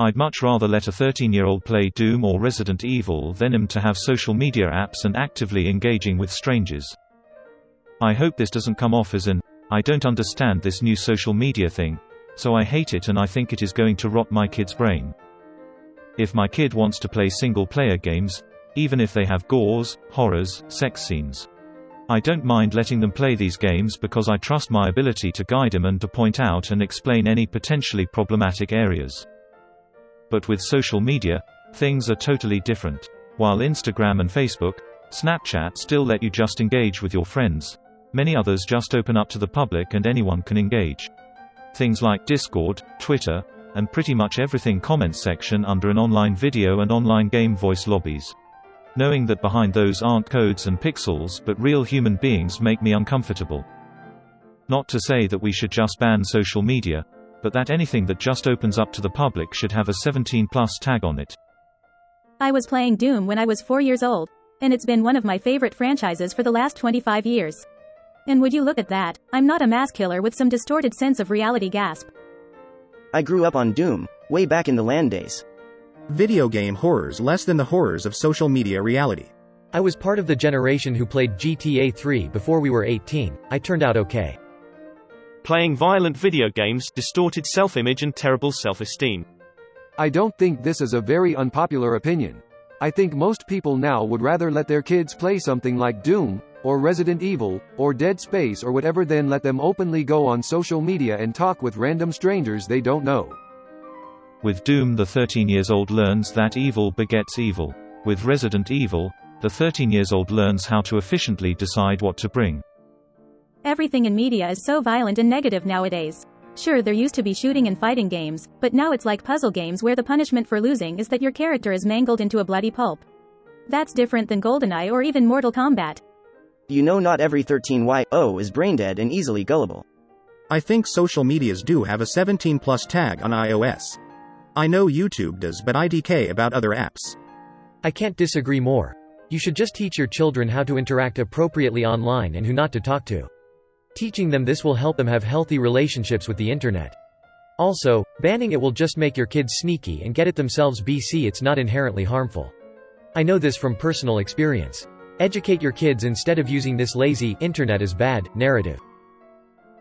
I'd much rather let a 13-year-old play Doom or Resident Evil than him to have social media apps and actively engaging with strangers. I hope this doesn't come off as an, "I don't understand this new social media thing, so I hate it and I think it is going to rot my kid's brain." If my kid wants to play single-player games, even if they have gores, horrors, sex scenes, I don't mind letting them play these games because I trust my ability to guide him and to point out and explain any potentially problematic areas. But with social media, things are totally different. While Instagram and Facebook, Snapchat still let you just engage with your friends, many others just open up to the public and anyone can engage. Things like Discord, Twitter, and pretty much everything comments section under an online video and online game voice lobbies. Knowing that behind those aren't codes and pixels but real human beings make me uncomfortable. Not to say that we should just ban social media, but that anything that just opens up to the public should have a 17+ tag on it. I was playing Doom when I was 4 years old, and it's been one of my favorite franchises for the last 25 years. And would you look at that, I'm not a mass killer with some distorted sense of reality gasp. I grew up on Doom, way back in the LAN days. Video game horrors less than the horrors of social media reality. I was part of the generation who played GTA 3 before we were 18, I turned out okay. Playing violent video games, distorted self-image and terrible self-esteem. I don't think this is a very unpopular opinion. I think most people now would rather let their kids play something like Doom, or Resident Evil, or Dead Space or whatever than let them openly go on social media and talk with random strangers they don't know. With Doom, the 13-years-old learns that evil begets evil. With Resident Evil, the 13-years-old learns how to efficiently decide what to bring. Everything in media is so violent and negative nowadays. Sure, there used to be shooting and fighting games, but now it's like puzzle games where the punishment for losing is that your character is mangled into a bloody pulp. That's different than GoldenEye or even Mortal Kombat. You know, not every 13-year-old is brain-dead and easily gullible. I think social medias do have a 17+ tag on iOS. I know YouTube does, but IDK about other apps. I can't disagree more. You should just teach your children how to interact appropriately online and who not to talk to. Teaching them this will help them have healthy relationships with the internet. Also, banning it will just make your kids sneaky and get it themselves. It's not inherently harmful. I know this from personal experience. Educate your kids instead of using this lazy, internet is bad, narrative.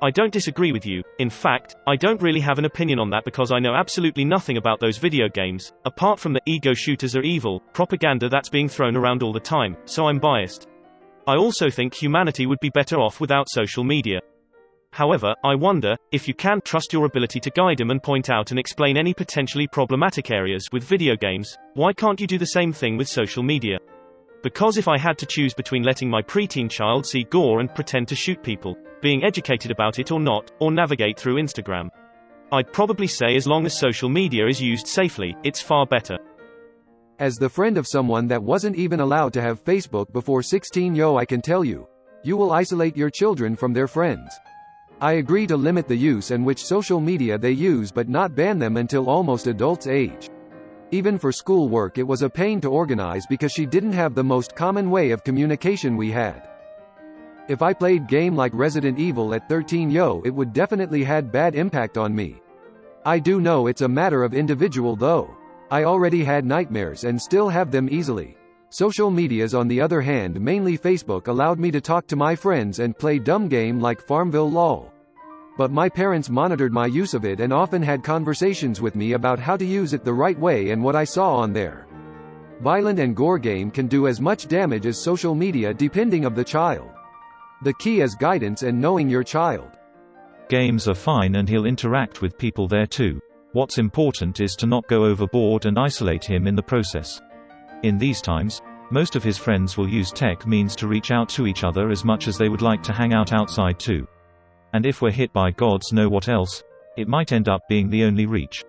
I don't disagree with you. In fact, I don't really have an opinion on that because I know absolutely nothing about those video games, apart from the ego shooters are evil propaganda that's being thrown around all the time, so I'm biased. I also think humanity would be better off without social media. However, I wonder, if you can trust your ability to guide them and point out and explain any potentially problematic areas with video games, why can't you do the same thing with social media? Because if I had to choose between letting my preteen child see gore and pretend to shoot people, being educated about it or not, or navigate through Instagram, I'd probably say as long as social media is used safely, it's far better. As the friend of someone that wasn't even allowed to have Facebook before 16, I can tell you, you will isolate your children from their friends. I agree to limit the use and which social media they use but not ban them until almost adult's age. Even for school work it was a pain to organize because she didn't have the most common way of communication we had. If I played game like Resident Evil at 13, it would definitely had bad impact on me. I do know it's a matter of individual though. I already had nightmares and still have them easily. Social medias on the other hand, mainly Facebook, allowed me to talk to my friends and play dumb game like Farmville lol. But my parents monitored my use of it and often had conversations with me about how to use it the right way and what I saw on there. Violent and gore game can do as much damage as social media depending of the child. The key is guidance and knowing your child. Games are fine and he'll interact with people there too. What's important is to not go overboard and isolate him in the process. In these times, most of his friends will use tech means to reach out to each other as much as they would like to hang out outside too. And if we're hit by gods know what else, it might end up being the only reach.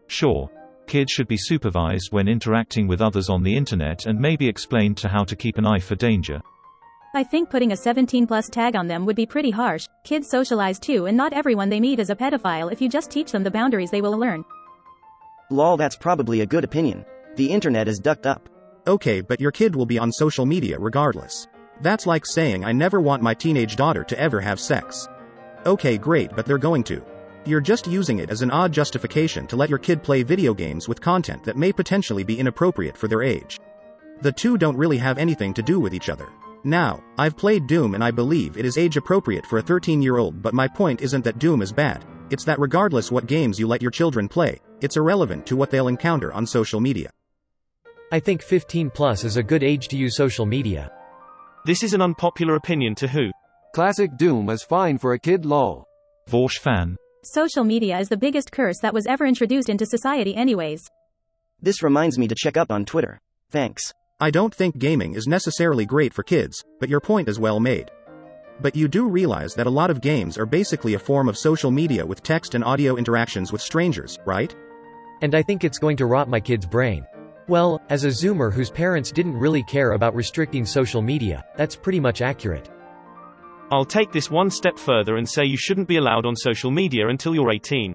Sure, kids should be supervised when interacting with others on the internet and maybe explained to how to keep an eye for danger. I think putting a 17+ tag on them would be pretty harsh. Kids socialize too and not everyone they meet is a pedophile. If you just teach them the boundaries they will learn. Lol, that's probably a good opinion. The internet is ducked up. Okay, but your kid will be on social media regardless. That's like saying I never want my teenage daughter to ever have sex. Okay, great, but they're going to. You're just using it as an odd justification to let your kid play video games with content that may potentially be inappropriate for their age. The two don't really have anything to do with each other. Now, I've played Doom and I believe it is age appropriate for a 13-year-old, but my point isn't that Doom is bad. It's that regardless what games you let your children play, it's irrelevant to what they'll encounter on social media. I think 15 plus is a good age to use social media. This is an unpopular opinion to who? Classic Doom is fine for a kid lol. Vorsh fan. Social media is the biggest curse that was ever introduced into society anyways. This reminds me to check up on Twitter. Thanks. I don't think gaming is necessarily great for kids, but your point is well made. But you do realize that a lot of games are basically a form of social media with text and audio interactions with strangers, right? And I think it's going to rot my kid's brain. Well, as a Zoomer whose parents didn't really care about restricting social media, that's pretty much accurate. I'll take this one step further and say you shouldn't be allowed on social media until you're 18.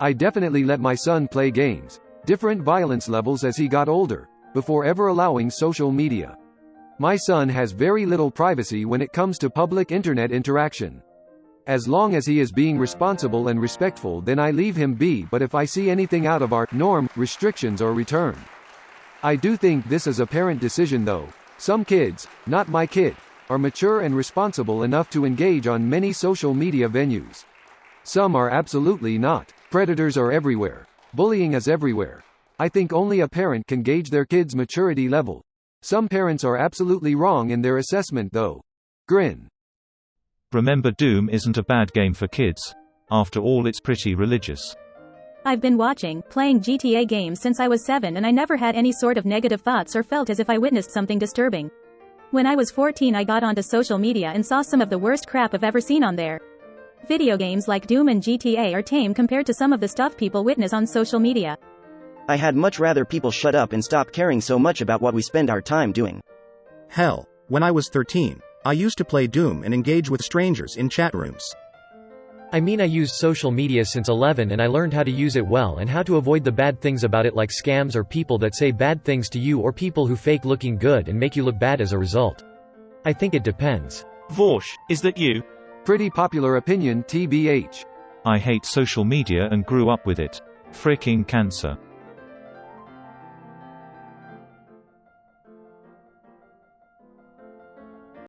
I definitely let my son play games, different violence levels as he got older, before ever allowing social media. My son has very little privacy when it comes to public internet interaction. As long as he is being responsible and respectful, then I leave him be, but if I see anything out of our norm, restrictions are returned. I do think this is a parent decision though. Some kids, not my kid, are mature and responsible enough to engage on many social media venues. Some are absolutely not. Predators are everywhere. Bullying is everywhere. I think only a parent can gauge their kid's maturity level. Some parents are absolutely wrong in their assessment though. Grin. Remember, Doom isn't a bad game for kids. After all, it's pretty religious. I've been playing GTA games since I was 7 and I never had any sort of negative thoughts or felt as if I witnessed something disturbing. When I was 14 I got onto social media and saw some of the worst crap I've ever seen on there. Video games like Doom and GTA are tame compared to some of the stuff people witness on social media. I had much rather people shut up and stop caring so much about what we spend our time doing. Hell, when I was 13, I used to play Doom and engage with strangers in chat rooms. I mean, I used social media since 11 and I learned how to use it well and how to avoid the bad things about it, like scams or people that say bad things to you or people who fake looking good and make you look bad as a result. I think it depends. Vorsh, is that you? Pretty popular opinion TBH. I hate social media and grew up with it. Fricking cancer.